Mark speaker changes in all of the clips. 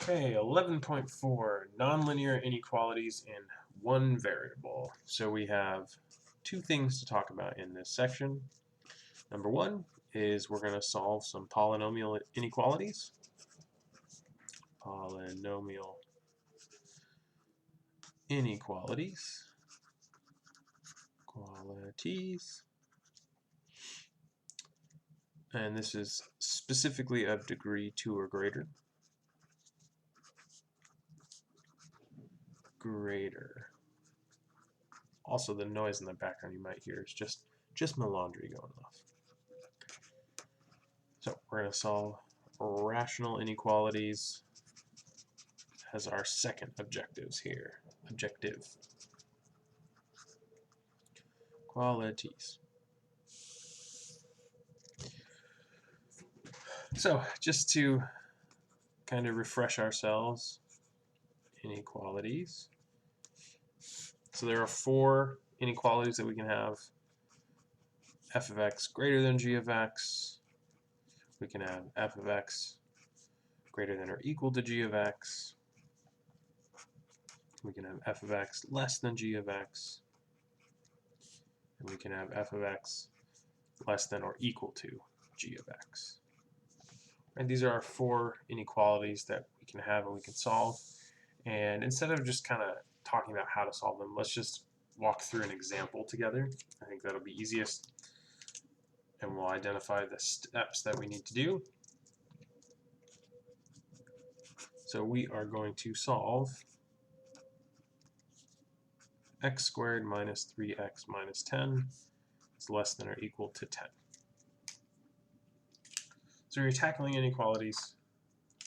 Speaker 1: Okay, 11.4, nonlinear inequalities in one variable. So we have two things to talk about in this section. Number one is we're going to solve some polynomial inequalities. Polynomial inequalities. Qualities. And this is specifically of degree 2 or greater. Also, the noise in the background you might hear is just my laundry going off. So we're going to solve rational inequalities as our second objectives here. Qualities. So just to kind of refresh ourselves, inequalities. So there are four inequalities that we can have. F of x greater than g of x. We can have f of x greater than or equal to g of x. We can have f of x less than g of x. And we can have f of x less than or equal to g of x. And these are our four inequalities that we can have and we can solve. And instead of just kind of talking about how to solve them, let's just walk through an example together. I think that'll be easiest. And we'll identify the steps that we need to do. So we are going to solve x squared minus 3x minus 10 is less than or equal to 10. So you're tackling inequalities.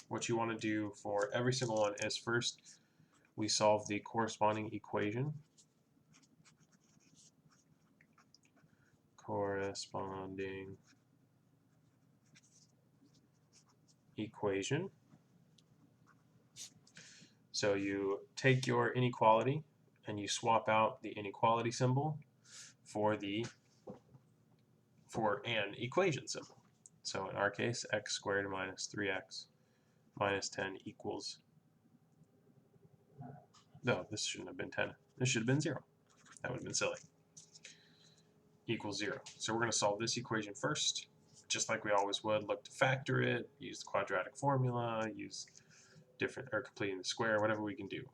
Speaker 1: What you want to do for every single one is first we solve the corresponding equation. So you take your inequality and you swap out the inequality symbol for an equation symbol. So in our case, x squared minus 3x minus 10 equals, no, this shouldn't have been 10. This should have been 0. That would have been silly. Equals 0. So we're going to solve this equation first, just like we always would. Look to factor it, use the quadratic formula, use completing the square, whatever we can do.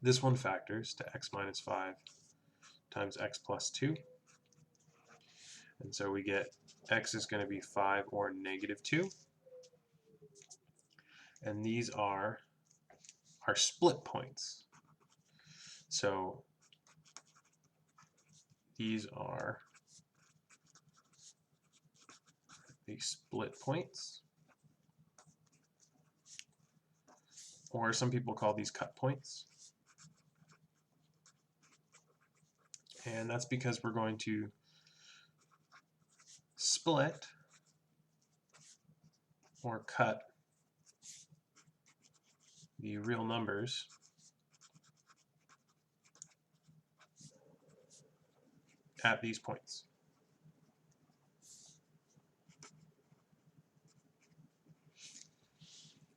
Speaker 1: This one factors to x minus 5 times x plus 2. And so we get x is going to be 5 or negative 2. And these are our split points. So these are the split points. Or some people call these cut points. And that's because we're going to split or cut the real numbers at these points.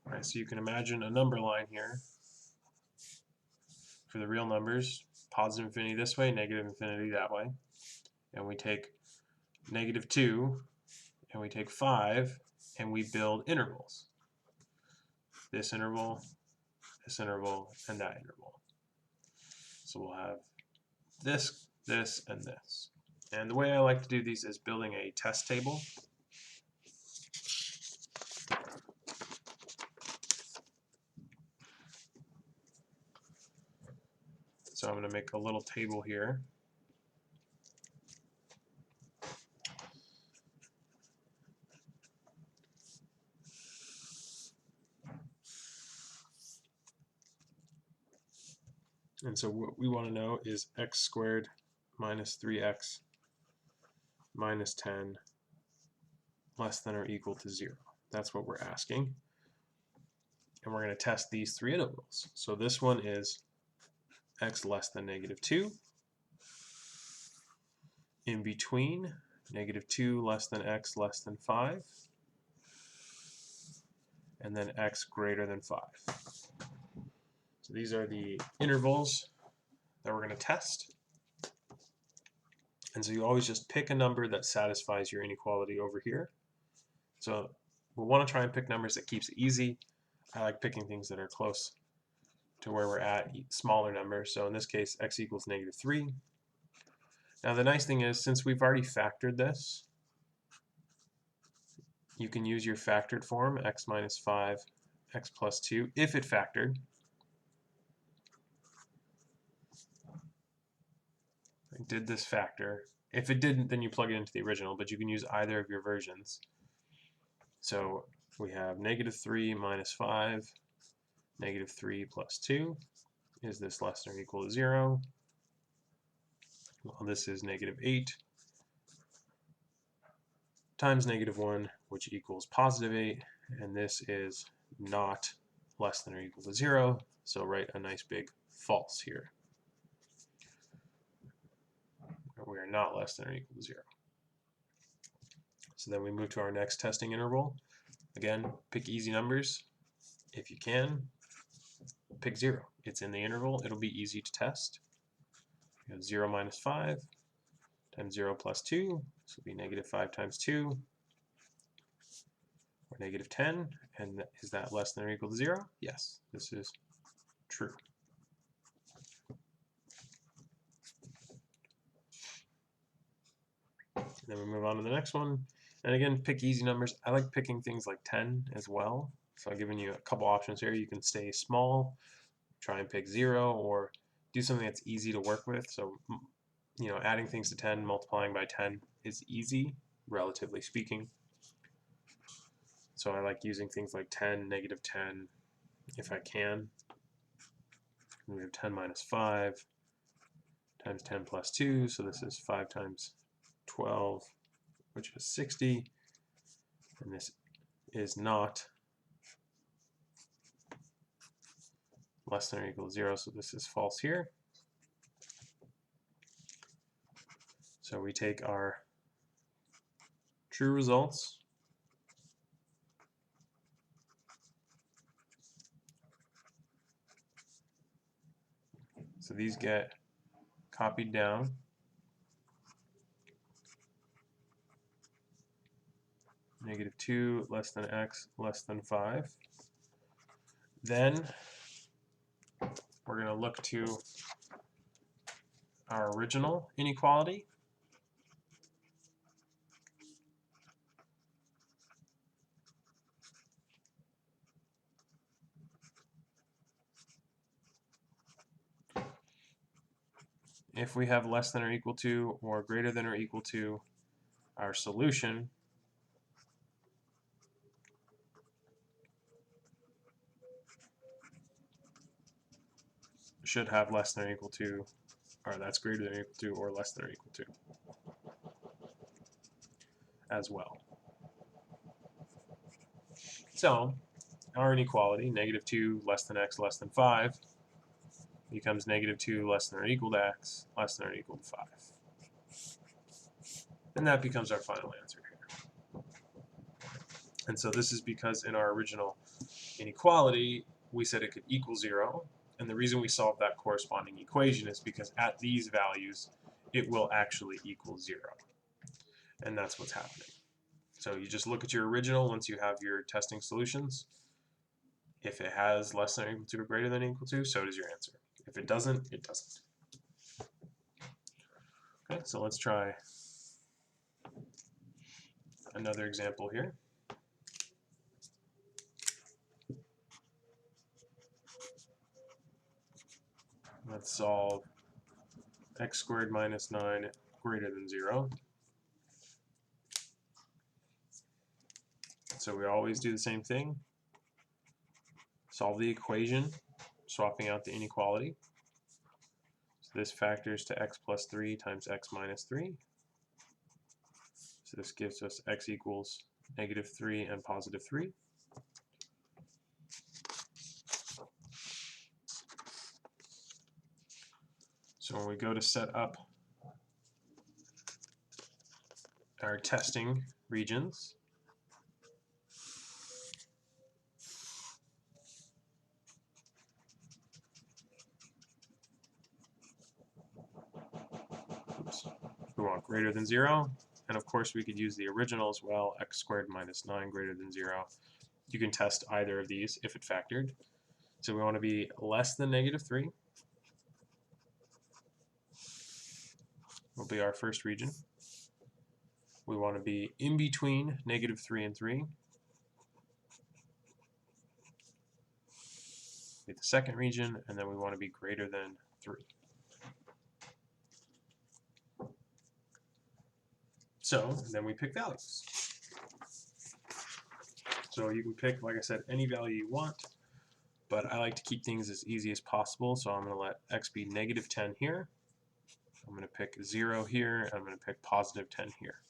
Speaker 1: All right, so you can imagine a number line here for the real numbers, positive infinity this way, negative infinity that way. And we take negative 2 and we take 5 and we build intervals. This interval, and that interval. So we'll have this, this, and this. And the way I like to do these is building a test table. So I'm going to make a little table here. And so what we want to know is x squared minus 3x minus 10 less than or equal to 0. That's what we're asking. And we're going to test these three intervals. So this one is x less than negative 2. In between, negative 2 less than x less than 5. and then x greater than 5. So these are the intervals that we're going to test. And so you always just pick a number that satisfies your inequality over here. So we want to try and pick numbers that keeps it easy. I like picking things that are close to where we're at, smaller numbers. So in this case, x equals -3. Now the nice thing is, since we've already factored this, you can use your factored form, x minus 5, x plus 2, if it factored. Did this factor? If it didn't, then you plug it into the original, but you can use either of your versions. So we have -3 minus 5, -3 plus 2. Is this less than or equal to 0? Well, this is -8 times -1, which equals +8, and this is not less than or equal to 0, so write a nice big false here. We are not less than or equal to 0. So then we move to our next testing interval. Again, pick easy numbers. If you can, pick 0. It's in the interval. It'll be easy to test. We have 0 minus 5 times 0 plus 2. This will be -5 times 2, or -10. And is that less than or equal to 0? Yes, this is true. And then we move on to the next one. And again, pick easy numbers. I like picking things like 10 as well. So I've given you a couple options here. You can stay small, try and pick 0, or do something that's easy to work with. So, you know, adding things to 10, multiplying by 10 is easy, relatively speaking. So I like using things like 10, -10, if I can. And we have 10 minus 5 times 10 plus 2, so this is 5 times 12, which is 60, and this is not less than or equal to 0, so this is false here. So we take our true results, so these get copied down. -2 less than x less than 5. Then we're going to look to our original inequality. If we have less than or equal to or greater than or equal to our solution, should have less than or equal to, or that's greater than or equal to, or less than or equal to as well. So our inequality, -2 less than x less than 5, becomes -2 less than or equal to x less than or equal to 5. And that becomes our final answer here. And so this is because in our original inequality, we said it could equal 0. And the reason we solved that corresponding equation is because at these values, it will actually equal 0. And that's what's happening. So you just look at your original once you have your testing solutions. If it has less than or equal to or greater than or equal to, so does your answer. If it doesn't, it doesn't. Okay, so let's try another example here. Let's solve x squared minus 9 greater than 0. So we always do the same thing. Solve the equation, swapping out the inequality. So this factors to x plus 3 times x minus 3. So this gives us x equals -3 and +3. So when we go to set up our testing regions, want greater than 0. And of course, we could use the original as well, x squared minus 9 greater than 0. You can test either of these if it factored. So we want to be less than -3. Will be our first region. We want to be in between -3 and 3. Be the second region, and then we want to be greater than 3. So then we pick values. So you can pick, like I said, any value you want, but I like to keep things as easy as possible, so I'm going to let x be -10 here. I'm going to pick 0 here, and I'm going to pick +10 here.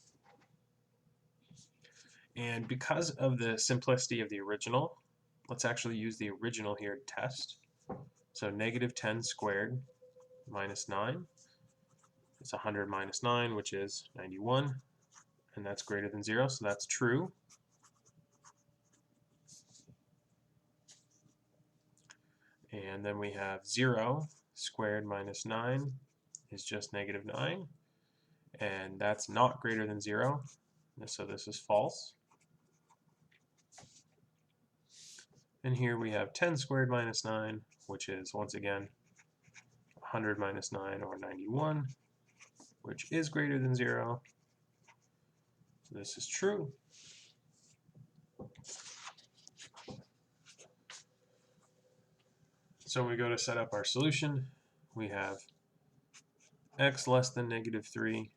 Speaker 1: And because of the simplicity of the original, let's actually use the original here to test. So -10 squared minus 9. It's 100 minus 9, which is 91. And that's greater than 0, so that's true. And then we have 0 squared minus 9 is just -9. And that's not greater than 0, so this is false. And here we have 10 squared minus 9, which is, once again, 100 minus 9, or 91, which is greater than 0. So this is true. So when we go to set up our solution, we have x less than -3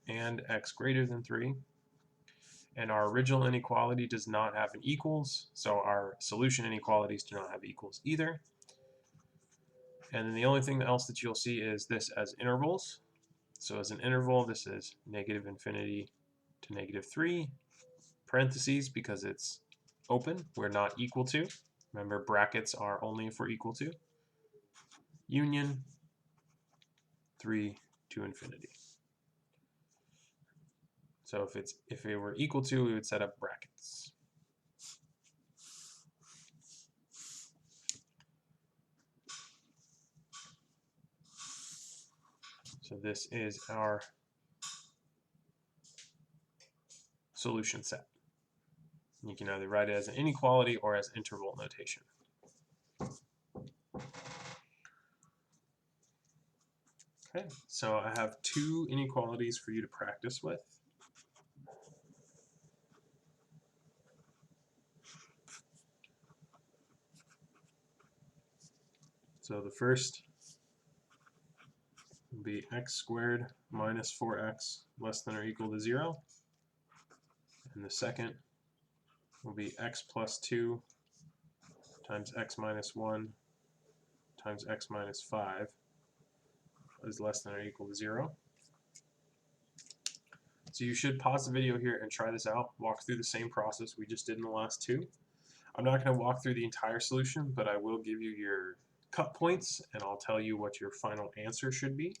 Speaker 1: and x greater than 3. And our original inequality does not have an equals, so our solution inequalities do not have equals either. And then the only thing else that you'll see is this as intervals. So as an interval, this is -infinity to -3, parentheses because it's open, we're not equal to. Remember, brackets are only if we're equal to. Union 3 to infinity. So if it were equal to, we would set up brackets. So this is our solution set. You can either write it as an inequality or as interval notation. Okay, so I have 2 inequalities for you to practice with. So the first will be x squared minus 4x less than or equal to 0. And the second will be x plus 2 times x minus 1 times x minus 5 is less than or equal to 0. So you should pause the video here and try this out, walk through the same process we just did in the last 2. I'm not going to walk through the entire solution, but I will give you your cut points, and I'll tell you what your final answer should be.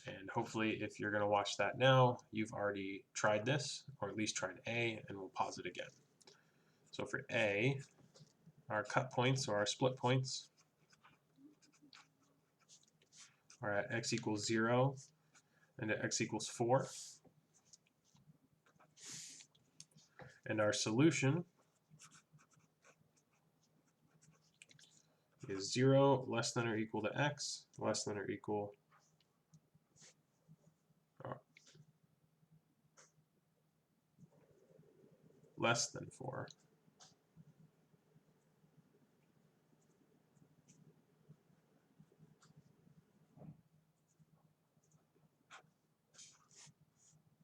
Speaker 1: And hopefully, if you're going to watch that now, you've already tried this, or at least tried A, and we'll pause it again. So for A, our cut points, or our split points, are at x equals 0 and at x equals 4. And our solution is 0 less than or equal to x less than or equal less than 4.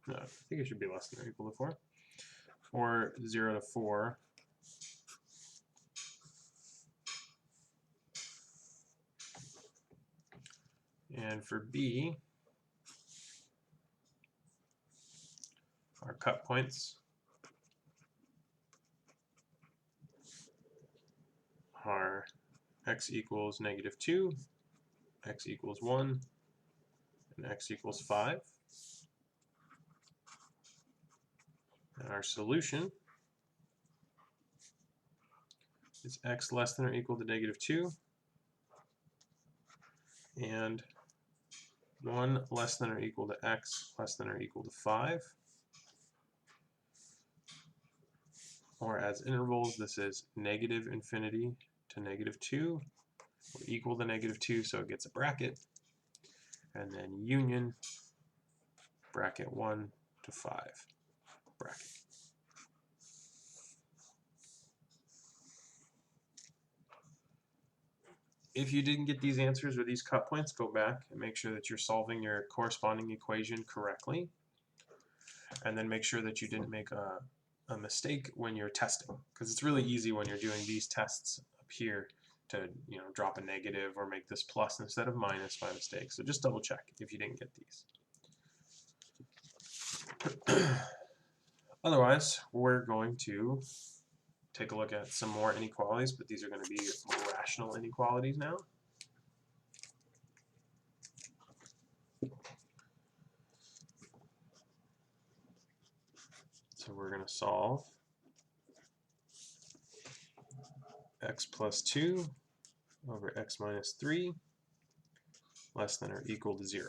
Speaker 1: No, I think it should be less than or equal to 4. Or 0 to 4. And for B, our cut points are x equals -2, x equals 1, and x equals 5. And our solution is x less than or equal to -2 and 1 less than or equal to x less than or equal to 5. Or as intervals, this is negative infinity to negative 2, or equal to negative 2, so it gets a bracket. And then union, bracket 1 to 5, bracket. If you didn't get these answers or these cut points, go back and make sure that you're solving your corresponding equation correctly. And then make sure that you didn't make a mistake when you're testing. Because it's really easy when you're doing these tests up here to drop a negative or make this plus instead of minus by mistake. So just double check if you didn't get these. Otherwise, we're going to take a look at some more inequalities, but these are going to be rational inequalities now. So we're going to solve x plus 2 over x minus 3 less than or equal to 0.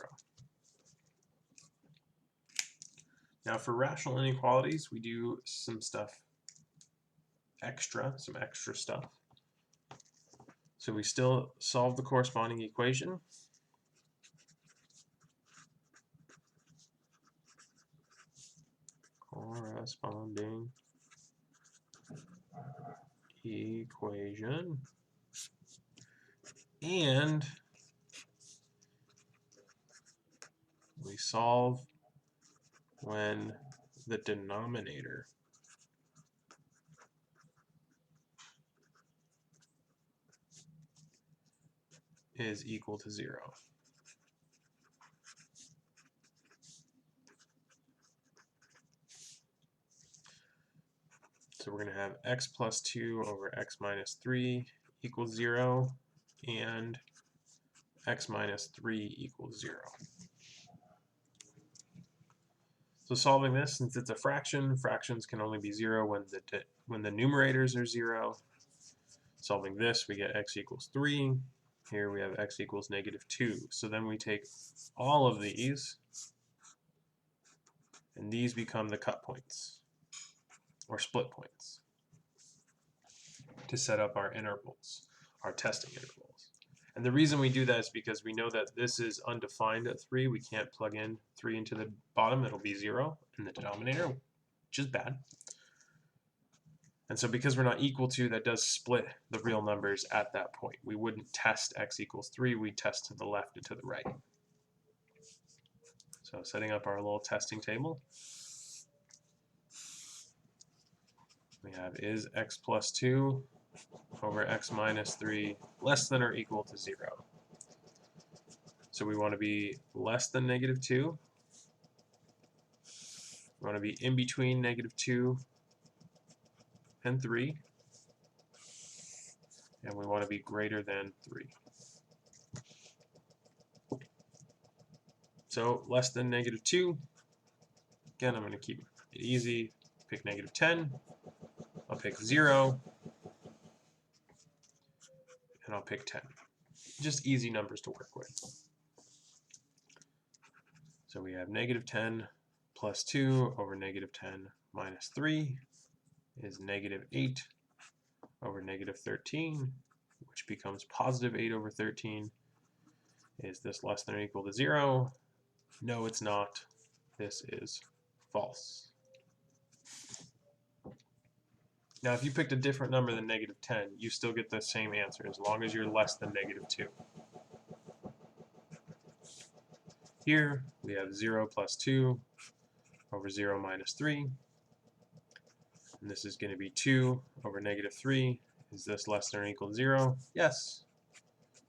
Speaker 1: Now for rational inequalities, we do some extra stuff. So we still solve the corresponding equation. Corresponding equation. And we solve when the denominator is equal to 0. So we're going to have x plus 2 over x minus 3 equals 0, and x minus 3 equals 0. So solving this, since it's a fraction, fractions can only be 0 when the numerators are 0. Solving this, we get x equals 3. Here we have x equals negative 2. So then we take all of these, and these become the cut points, or split points, to set up our intervals, our testing intervals. And the reason we do that is because we know that this is undefined at 3. We can't plug in 3 into the bottom. It'll be 0 in the denominator, which is bad. And so because we're not equal to, that does split the real numbers at that point. We wouldn't test x equals 3. We'd test to the left and to the right. So setting up our little testing table, we have is x plus 2 over x minus 3 less than or equal to 0. So we want to be less than negative 2. We want to be in between negative 2 and 3. And we want to be greater than 3. So less than negative 2. Again, I'm going to keep it easy. Pick negative 10. I'll pick 0. And I'll pick 10. Just easy numbers to work with. So we have negative 10 plus 2 over negative 10 minus 3 is negative 8 over negative 13, which becomes positive 8 over 13. Is this less than or equal to 0? No, it's not. This is false. Now, if you picked a different number than negative 10, you still get the same answer as long as you're less than negative 2. Here, we have 0 plus 2 over 0 minus 3. And this is going to be 2 over negative 3. Is this less than or equal to 0? Yes.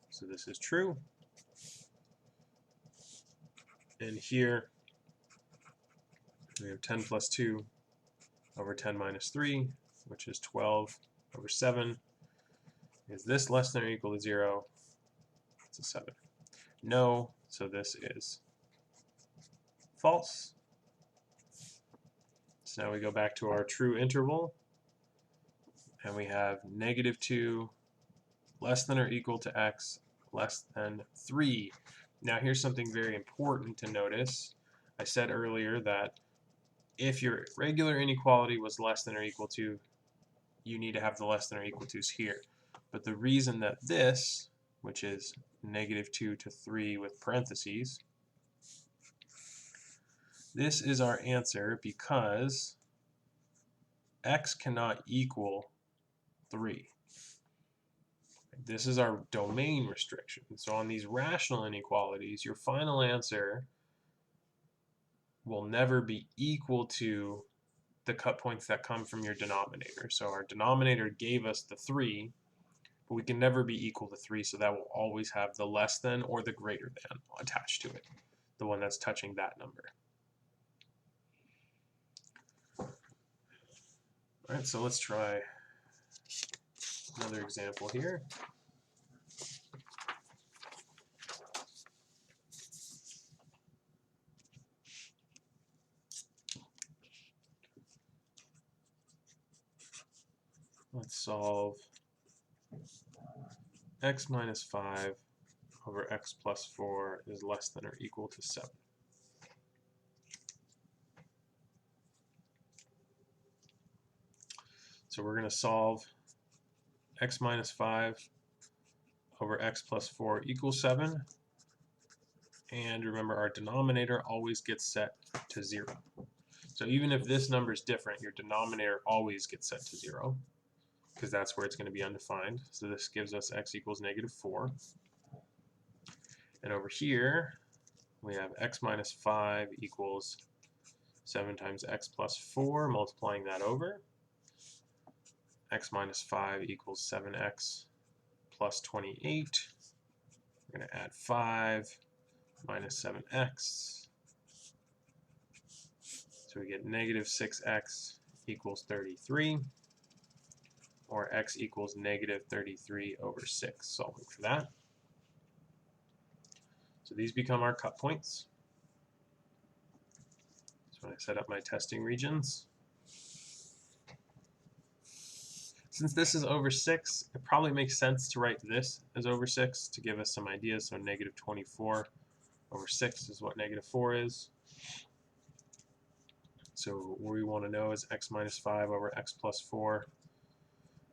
Speaker 1: So this is true. And here, we have 10 plus 2 over 10 minus 3, which is 12 over 7. Is this less than or equal to 0? It's a 7. No, so this is false. So now we go back to our true interval, and we have negative 2 less than or equal to x less than 3. Now here's something very important to notice. I said earlier that if your regular inequality was less than or equal to, you need to have the less than or equal to's here. But the reason that this, which is -2 to 3 with parentheses, this is our answer because x cannot equal 3. This is our domain restriction. So on these rational inequalities, your final answer will never be equal to the cut points that come from your denominator. So our denominator gave us the 3, but we can never be equal to 3, so that will always have the less than or the greater than attached to it, the one that's touching that number. All right, so let's try another example here. Let's solve x minus 5 over x plus 4 is less than or equal to 7. So we're going to solve x minus 5 over x plus 4 equals 7. And remember, our denominator always gets set to 0. So even if this number is different, your denominator always gets set to 0, because that's where it's going to be undefined. So this gives us x equals -4. And over here, we have x minus 5 equals 7 times x plus 4, multiplying that over. X minus 5 equals 7x plus 28. We're going to add 5 minus 7x. So we get -6x equals 33, or x equals -33 over 6, solving for that. So these become our cut points. So when I set up my testing regions, since this is over 6, it probably makes sense to write this as over 6 to give us some ideas. So -24 over 6 is what -4 is. So what we want to know is x minus 5 over x plus 4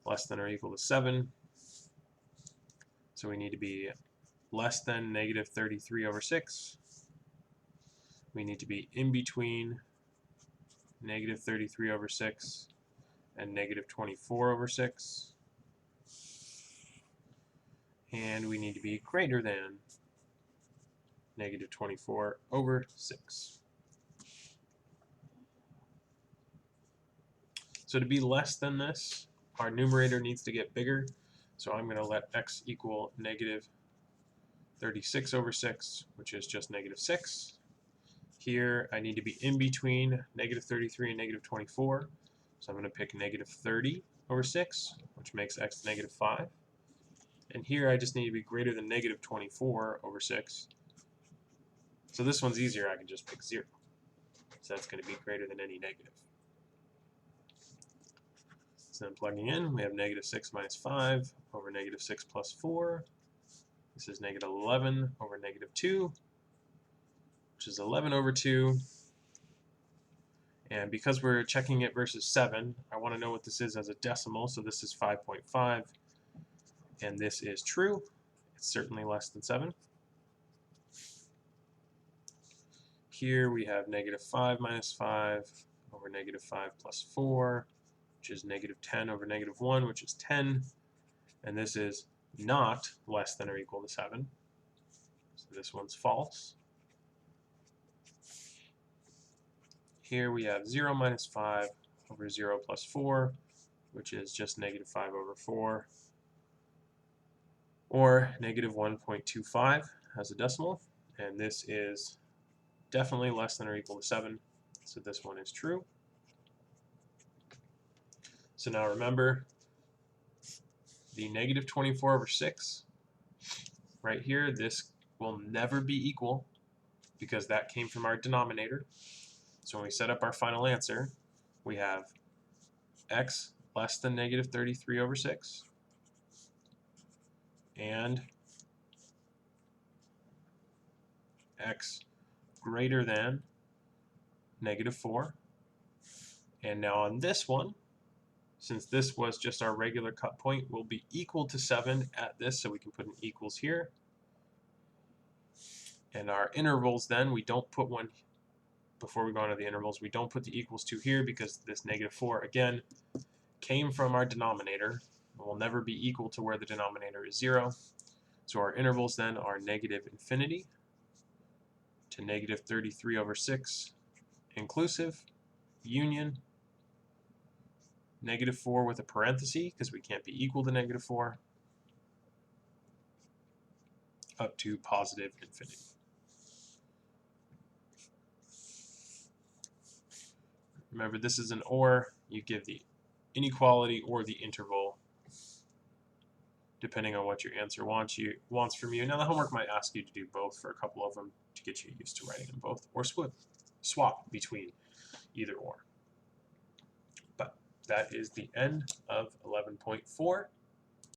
Speaker 1: less than or equal to 7. So we need to be less than -33 over 6. We need to be in between -33 over 6 and -24 over 6. And we need to be greater than -24 over 6. So to be less than this, our numerator needs to get bigger. So I'm going to let x equal -36 over 6, which is just -6. Here I need to be in between -33 and -24. So I'm going to pick -30 over 6, which makes x -5. And here I just need to be greater than -24 over 6. So this one's easier, I can just pick 0. So that's going to be greater than any negative. So then plugging in, we have -6 minus 5 over -6 plus 4. This is -11 over -2, which is 11 over 2. And because we're checking it versus 7, I want to know what this is as a decimal, so this is 5.5. And this is true. It's certainly less than 7. Here we have -5 minus 5 over -5 plus 4, which is -10 over -1, which is 10. And this is not less than or equal to 7. So this one's false. Here we have 0 minus 5 over 0 plus 4, which is just -5 over 4, or -1.25 as a decimal, and this is definitely less than or equal to 7, so this one is true. So now remember, the -24 over 6, right here, this will never be equal because that came from our denominator. So when we set up our final answer, we have x less than -33 over 6 and x greater than -4. And now on this one, since this was just our regular cut point, will be equal to 7 at this, so we can put an equals here. And our intervals then, we don't put one, before we go on to the intervals, we don't put the equals to here because this -4, again, came from our denominator. It will never be equal to where the denominator is 0. So our intervals then are -infinity to -33/6 inclusive, union, -4 with a parenthesis because we can't be equal to -4, up to +infinity. Remember, this is an or. You give the inequality or the interval depending on what your answer wants from you. Now the homework might ask you to do both for a couple of them to get you used to writing them both, or swap between either or. But that is the end of 11.4.